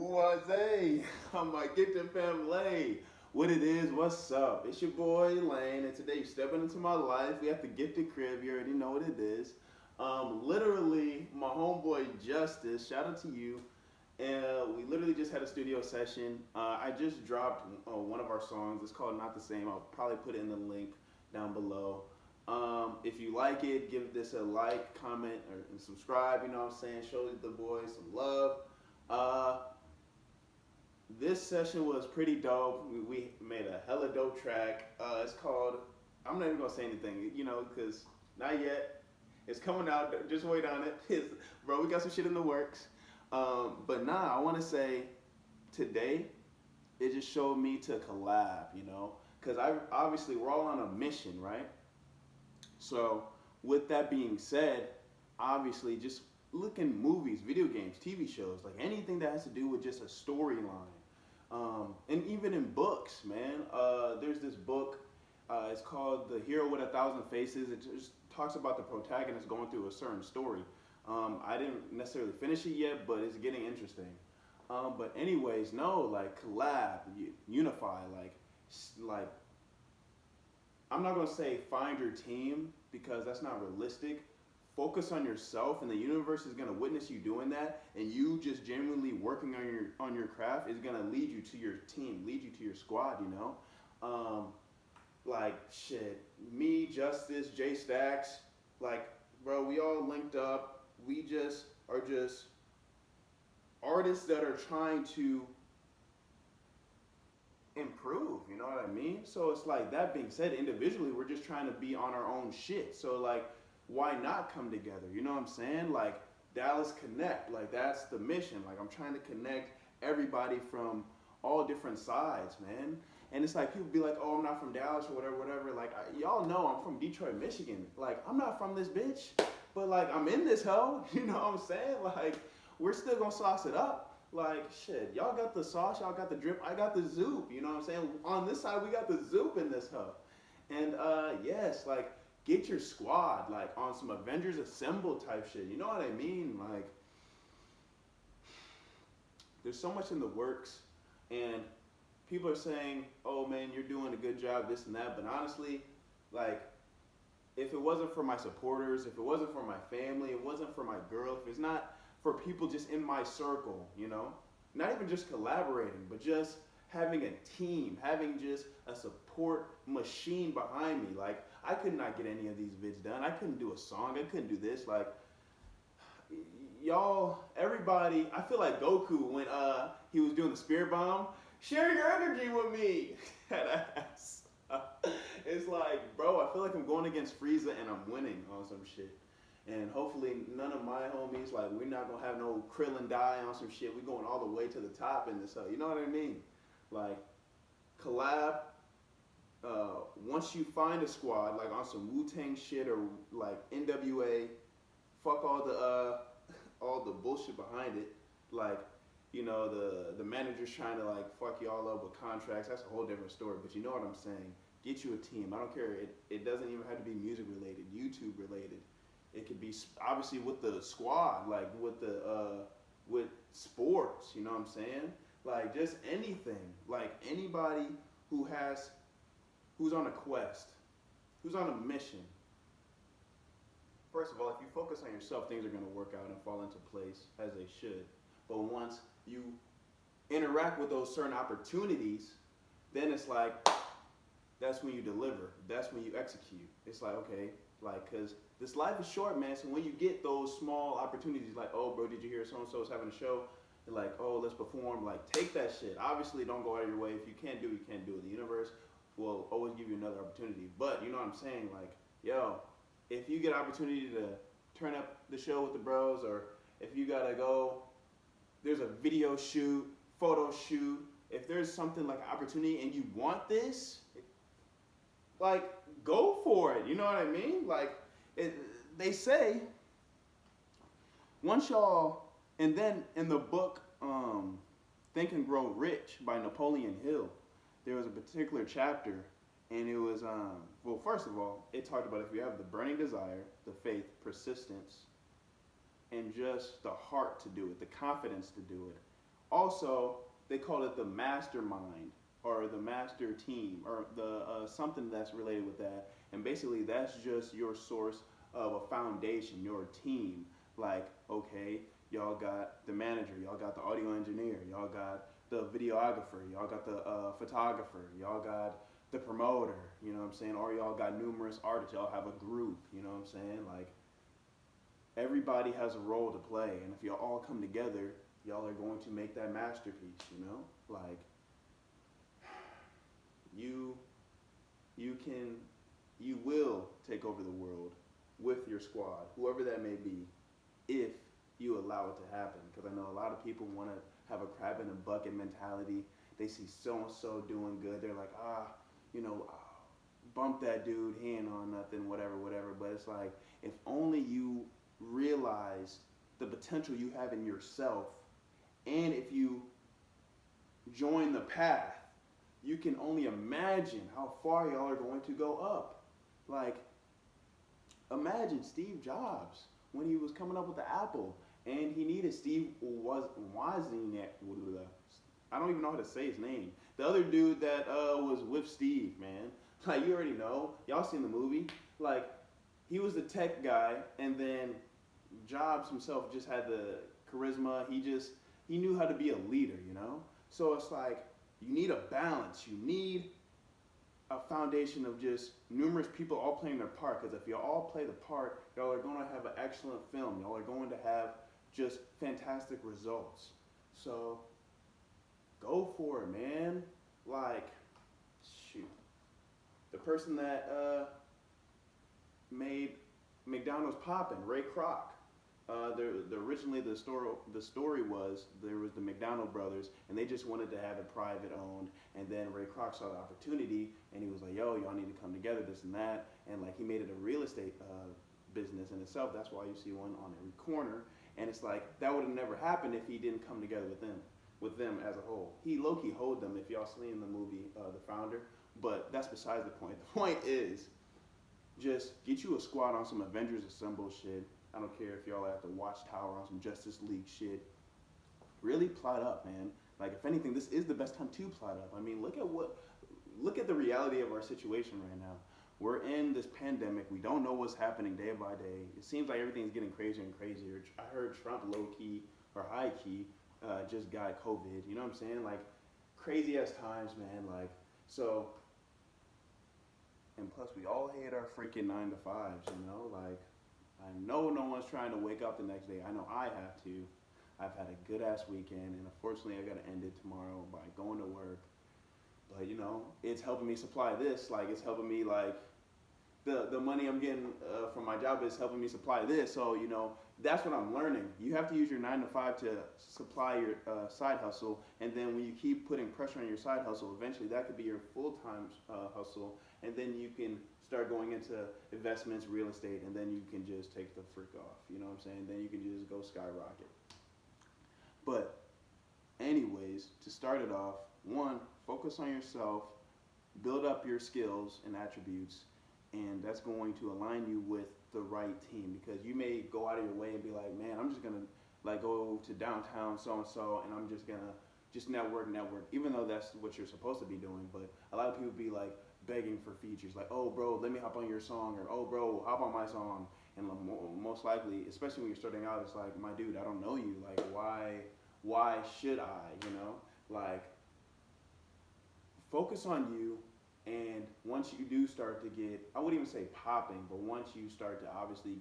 What's I'm like, get the family. What it is, what's up? It's your boy Lane, and today you're stepping into my life. We have to get the crib, you already know what it is. Literally, my homeboy Justice, shout out to you. And we literally just had a studio session. I just dropped one of our songs. It's called Not the Same. I'll probably put it in the link down below. If you like it, give this a like, comment, and subscribe. You know what I'm saying? Show the boys some love. Uh, this session was pretty dope. We made a hella dope track. It's called, I'm not even gonna say anything, you know, because not yet. It's coming out. Just wait on it. Bro, we got some shit in the works. But nah, I want to say today it just showed me to collab, you know, because obviously we're all on a mission, right? So with that being said, obviously just look in movies, video games, TV shows, like anything that has to do with just a storyline. And even in books, man. There's this book, it's called The Hero with a Thousand Faces. It just talks about the protagonist going through a certain story. I didn't necessarily finish it yet, but it's getting interesting. But anyways, no, like collab, unify, like I'm not gonna say find your team because that's not realistic. Focus on yourself, and the universe is gonna witness you doing that. And you just genuinely working on your craft is gonna lead you to your team, lead you to your squad. You know, like shit. Me, Justice, J Stacks, like bro, we all linked up. We just are just artists that are trying to improve, you know what I mean? So it's like, that being said, individually we're just trying to be on our own shit. So like, why not come together? You know what I'm saying? Like Dallas Connect, like that's the mission. Like I'm trying to connect everybody from all different sides, man. And it's like people be like, oh, I'm not from Dallas or whatever. Like y'all know I'm from Detroit, Michigan. Like I'm not from this bitch, but like I'm in this hoe. You know what I'm saying? Like we're still gonna sauce it up. Like shit, y'all got the sauce, y'all got the drip, I got the zoop. You know what I'm saying? On this side, we got the zoop in this hoe. And yes, like get your squad like on some Avengers Assemble type shit. You know what I mean? Like there's so much in the works, and people are saying, "Oh man, you're doing a good job, this and that." But honestly, like if it wasn't for my supporters, if it wasn't for my family, it wasn't for my girl, if it's not for people just in my circle, you know, not even just collaborating, but just having a team, having just a support machine behind me. Like I could not get any of these vids done. I couldn't do a song. I couldn't do this. Like y'all, everybody. I feel like Goku when he was doing the spirit bomb. Share your energy with me. That ass. It's like, bro, I feel like I'm going against Frieza and I'm winning on some shit. And hopefully none of my homies, like we're not gonna have no Krillin die on some shit. We're going all the way to the top in this. You know what I mean? Like collab. Once you find a squad, like on some Wu-Tang shit or like NWA, fuck all the bullshit behind it. Like, you know, the manager's trying to like fuck you all up with contracts. That's a whole different story. But you know what I'm saying? Get you a team. I don't care. It doesn't even have to be music related, YouTube related. It could be obviously with the squad, like with the with sports. You know what I'm saying? Like just anything. Like anybody who's on a quest, who's on a mission. First of all, if you focus on yourself, things are going to work out and fall into place as they should. But once you interact with those certain opportunities, then it's like, that's when you deliver. That's when you execute. It's like, okay, like, because this life is short, man. So when you get those small opportunities, like, oh, bro, did you hear so-and-so's having a show? And like, oh, let's perform. Like, take that shit. Obviously, don't go out of your way. If you can't do it, you can't do it. The universe will always give you another opportunity. But, you know what I'm saying? Like, yo, if you get an opportunity to turn up the show with the bros, or if you got to go, there's a video shoot, photo shoot. If there's something like an opportunity and you want this, like, go for it. You know what I mean? Like, they say, once y'all, and then in the book, Think and Grow Rich by Napoleon Hill, there was a particular chapter, and it was, well, first of all, it talked about if you have the burning desire, the faith, persistence, and just the heart to do it, the confidence to do it, Also, they call it the mastermind or the master team or the something that's related with that. And basically, that's just your source of a foundation, your team. Like, okay, y'all got the manager, y'all got the audio engineer, y'all got the videographer, y'all got the photographer, y'all got the promoter, you know what I'm saying? Or y'all got numerous artists, y'all have a group, you know what I'm saying? Like, everybody has a role to play, and if y'all all come together, y'all are going to make that masterpiece, you know? Like, you you can you will take over the world with your squad, whoever that may be, if you allow it to happen. Because I know a lot of people want to have a crab in a bucket mentality. They see so and so doing good, they're like, bump that dude, he ain't on nothing, whatever, whatever. But it's like, if only you realize the potential you have in yourself, and if you join the path, you can only imagine how far y'all are going to go up. Like, imagine Steve Jobs when he was coming up with the Apple, and he needed Steve Wozniak. I don't even know how to say his name. The other dude that was with Steve, man. Like, you already know. Y'all seen the movie. Like, he was the tech guy, and then Jobs himself just had the charisma. He knew how to be a leader, you know? So it's like, you need a balance. You need a foundation of just numerous people all playing their part. Because if you all play the part, y'all are going to have an excellent film. Y'all are going to have just fantastic results. So go for it, man. Like, shoot. The person that made McDonald's poppin', Ray Kroc. Originally the story was there was the McDonald brothers, and they just wanted to have it private owned. And then Ray Kroc saw the opportunity, and he was like, "Yo, y'all need to come together, this and that." And like, he made it a real estate business in itself. That's why you see one on every corner. And it's like, that would have never happened if he didn't come together with them as a whole. He low-key hoed them, if y'all seen the movie The Founder. But that's besides the point. The point is, just get you a squad on some Avengers Assemble shit. I don't care if y'all at the Watchtower on some Justice League shit. Really plot up, man. Like, if anything, this is the best time to plot up. I mean, look at the reality of our situation right now. We're in this pandemic. We don't know what's happening day by day. It seems like everything's getting crazier and crazier. I heard Trump low-key or high-key just got COVID. You know what I'm saying? Like, crazy-ass times, man. Like, so, and plus we all hate our freaking 9 to 5s, you know? Like, I know no one's trying to wake up the next day. I know I have to. I've had a good-ass weekend, and unfortunately I got to end it tomorrow by going to work. But, you know, it's helping me supply this. Like, it's helping me, like, the money I'm getting from my job is helping me supply this. So, you know, that's what I'm learning. You have to use your 9 to 5 to supply your side hustle. And then when you keep putting pressure on your side hustle, eventually that could be your full-time hustle. And then you can start going into investments, real estate, and then you can just take the freak off. You know what I'm saying? Then you can just go skyrocket. But anyways, to start it off, one, focus on yourself, build up your skills and attributes, and that's going to align you with the right team. Because you may go out of your way and be like, man, I'm just gonna like go to downtown so and so, and I'm just gonna just network, even though that's what you're supposed to be doing. But a lot of people be like begging for features, like, oh bro, let me hop on your song, or oh bro, hop on my song. And most likely, especially when you're starting out, it's like, my dude, I don't know you. Like, why should I? You know, like, focus on you. And once you do start to get, I wouldn't even say popping, but once you start to obviously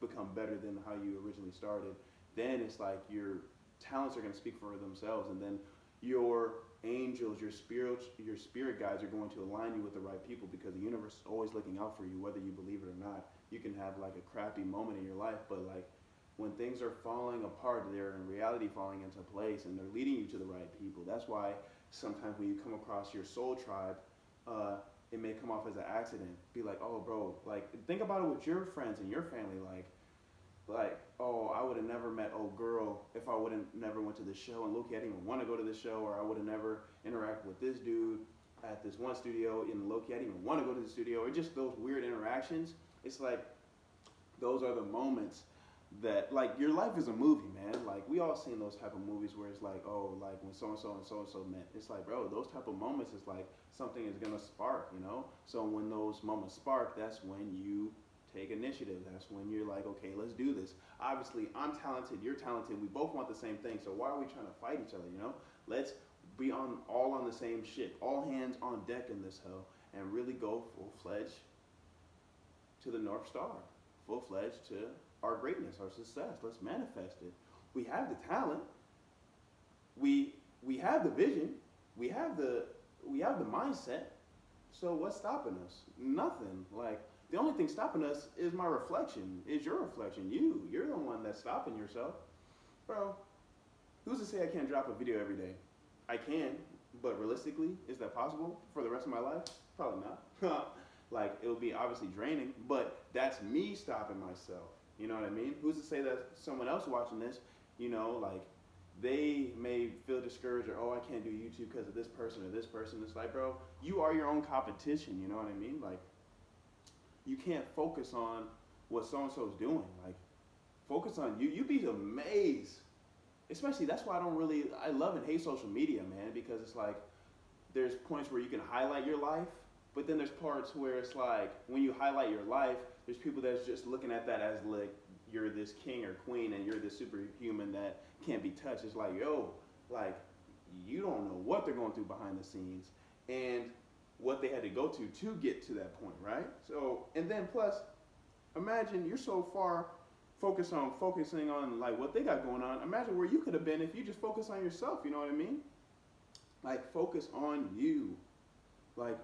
become better than how you originally started, then it's like your talents are going to speak for themselves, and then your angels, your spirit guides are going to align you with the right people, because the universe is always looking out for you, whether you believe it or not. You can have like a crappy moment in your life, but like, when things are falling apart, they're in reality falling into place, and they're leading you to the right people. That's why sometimes when you come across your soul tribe, it may come off as an accident. Be like, oh bro, like, think about it with your friends and your family. Like, oh, I would have never met old girl if I wouldn't never went to this show, and low-key I didn't even want to go to this show, or I would have never interacted with this dude at this one studio, and low-key I didn't even want to go to the studio, or just those weird interactions. It's like, those are the moments that like your life is a movie, man. Like we all seen those type of movies where it's like, oh, like when so and so and so and so met. It's like, bro, those type of moments is like something is gonna spark, you know. So when those moments spark, that's when you take initiative. That's when you're like, okay, let's do this. Obviously, I'm talented, you're talented. We both want the same thing. So why are we trying to fight each other? You know, let's be on all on the same ship, all hands on deck in this hell, and really go full fledged to the North Star, full fledged to our greatness, our success. Let's manifest it. We have the talent. We have the vision. We have the mindset. So what's stopping us? Nothing. Like the only thing stopping us is my reflection. Is your reflection? You're the one that's stopping yourself, bro. Who's to say I can't drop a video every day? I can, but realistically, is that possible for the rest of my life? Probably not. Like it will be obviously draining, but that's me stopping myself. You know what I mean? Who's to say that someone else watching this, you know, like they may feel discouraged or, oh, I can't do YouTube because of this person or this person. It's like, bro, you are your own competition. You know what I mean? Like you can't focus on what so-and-so is doing. Like focus on you. You'd be amazed. Especially that's why I love and hate social media, man, because it's like there's points where you can highlight your life, but then there's parts where it's like when you highlight your life, there's people that's just looking at that as like you're this king or queen and you're this superhuman that can't be touched. It's like, yo, like you don't know what they're going through behind the scenes and what they had to go to get to that point, right? So, and then plus, imagine you're so far focusing on like what they got going on. Imagine where you could have been if you just focus on yourself. You know what I mean? Like focus on you. Like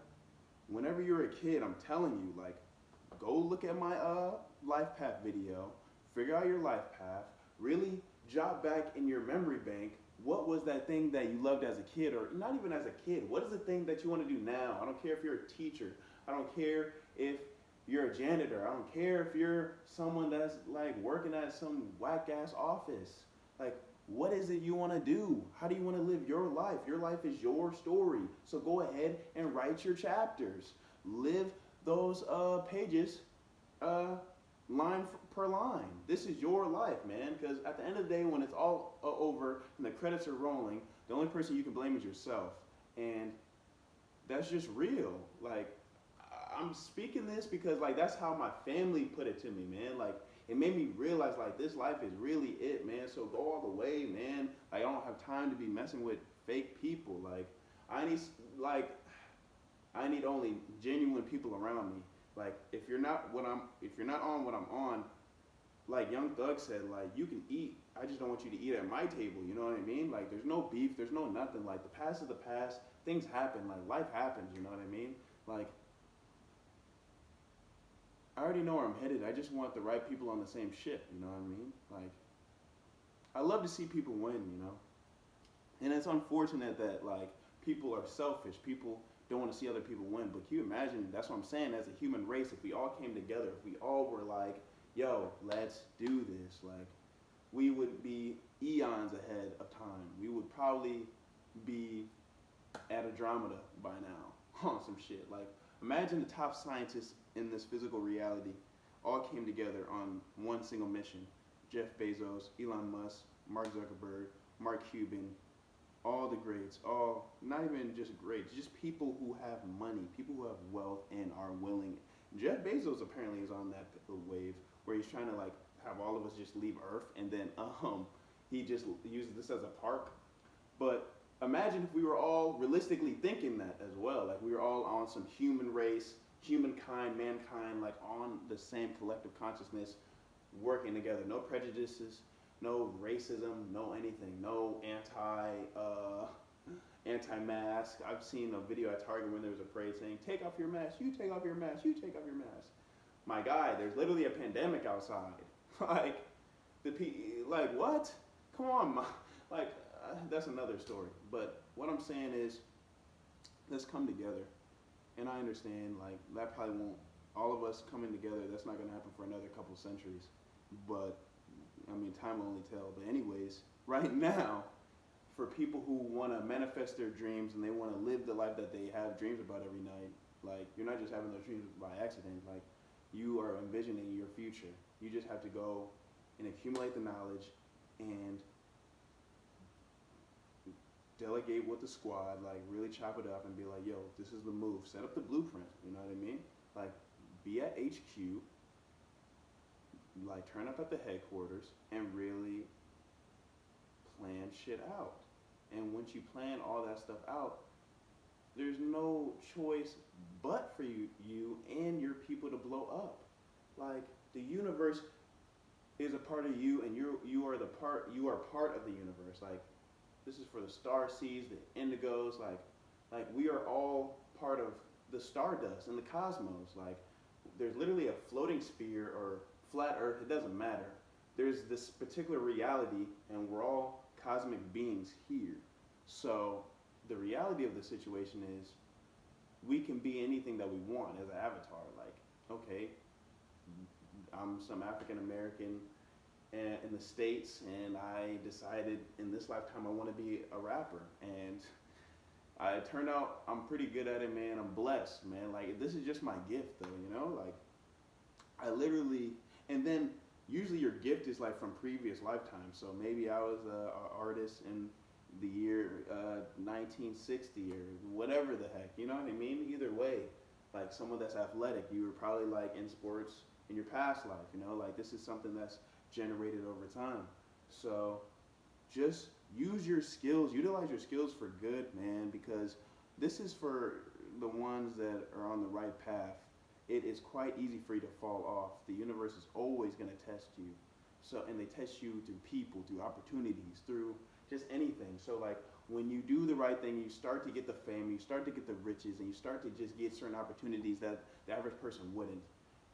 whenever you're a kid, I'm telling you, like go look at my life path video, figure out your life path, really jot back in your memory bank what was that thing that you loved as a kid, or not even as a kid. What is the thing that you want to do now? I don't care if you're a teacher. I don't care if you're a janitor. I don't care if you're someone that's like working at some whack ass office. Like, what is it you want to do? How do you want to live your life? Your life is your story. So go ahead and write your chapters. Live those pages line per line. This is your life, man. Because at the end of the day, when it's all over and the credits are rolling, the only person you can blame is yourself. And that's just real. Like, I'm speaking this because like that's how my family put it to me, man. Like it made me realize like this life is really it, man. So go all the way, man. Like I don't have time to be messing with fake people. Like I need only genuine people around me. Like if you're not on what I'm on, like Young Thug said, like you can eat. I just don't want you to eat at my table. You know what I mean? Like there's no beef, there's no nothing. Like the past is the past. Things happen. Like life happens. You know what I mean? Like I already know where I'm headed. I just want the right people on the same ship. You know what I mean? Like I love to see people win. You know, and it's unfortunate that like people are selfish. People don't want to see other people win. But can you imagine? That's what I'm saying. As a human race, if we all came together, if we all were like, yo, let's do this, like we would be eons ahead of time. We would probably be at Andromeda by now on some shit. Like imagine the top scientists in this physical reality all came together on one single mission. Jeff Bezos, Elon Musk, Mark Zuckerberg, Mark Cuban, all the greats, all not even just greats, just people who have money, people who have wealth and are willing. Jeff Bezos apparently is on that wave where he's trying to like have all of us just leave Earth, and then he just uses this as a park. But imagine if we were all realistically thinking that as well, like we were all on some human race, humankind, mankind, like on the same collective consciousness, working together. No prejudices, no racism, no anything, no anti-mask. I've seen a video at Target when there was a parade saying, "Take off your mask, you take off your mask, you take off your mask." My guy, there's literally a pandemic outside. Like like what? Come on, like that's another story. But what I'm saying is, let's come together. And I understand, like, that probably won't, all of us coming together, that's not going to happen for another couple centuries. But, I mean, time will only tell. But anyways, right now, for people who want to manifest their dreams and they want to live the life that they have dreams about every night, like, you're not just having those dreams by accident. Like, you are envisioning your future. You just have to go and accumulate the knowledge and delegate with the squad, like really chop it up and be like, yo, this is the move. Set up the blueprint, you know what I mean? Like, be at HQ, like turn up at the headquarters and really plan shit out. And once you plan all that stuff out, there's no choice but for you and your people to blow up. Like, the universe is a part of you, and you are part of the universe. Like, this is for the star seeds, the indigos. Like we are all part of the stardust and the cosmos. Like, there's literally a floating sphere or flat Earth. It doesn't matter. There's this particular reality, and we're all cosmic beings here. So the reality of the situation is we can be anything that we want as an avatar. Like, okay, I'm some African American in the States, and I decided in this lifetime I want to be a rapper. And I turned out I'm pretty good at it, man. I'm blessed, man. Like, this is just my gift, though, you know? Like, I literally, and then usually your gift is like from previous lifetimes. So maybe I was an artist in the year 1960 or whatever the heck, you know what I mean? Either way, like someone that's athletic, you were probably like in sports in your past life, you know? Like, this is something that's generated over time. So just use your skills, utilize your skills for good, man, because this is for the ones that are on the right path. It is quite easy for you to fall off. The universe is always going to test you. So, and they test you through people, through opportunities, through just anything. So like, when you do the right thing, you start to get the fame, you start to get the riches, and you start to just get certain opportunities that the average person wouldn't.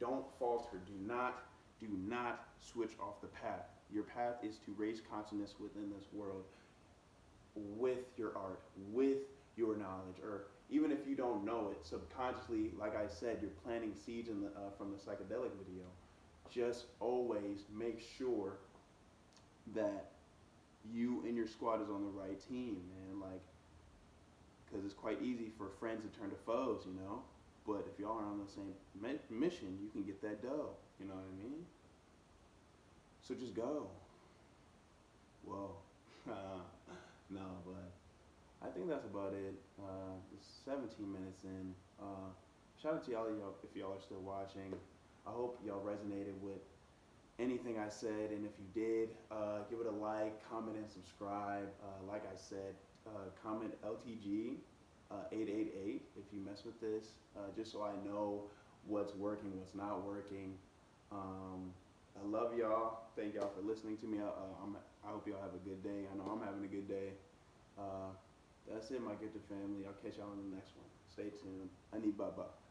Don't falter. Do not switch off the path. Your path is to raise consciousness within this world with your art, with your knowledge, or even if you don't know it, subconsciously, like I said, you're planting seeds in from the psychedelic video. Just always make sure that you and your squad is on the right team, man. Like, because it's quite easy for friends to turn to foes, you know? But if y'all are on the same mission, you can get that dough, you know what I mean? So just go. Whoa. No, but I think that's about it. It's 17 minutes in. Shout out to y'all if y'all are still watching. I hope y'all resonated with anything I said, and if you did, give it a like, comment, and subscribe. Like I said, comment LTG 888 if you mess with this, just so I know what's working, what's not working. I love y'all. Thank y'all for listening to me. I hope y'all have a good day. I know I'm having a good day. That's it, my gifted family. I'll catch y'all in the next one. Stay tuned. I need bye-bye.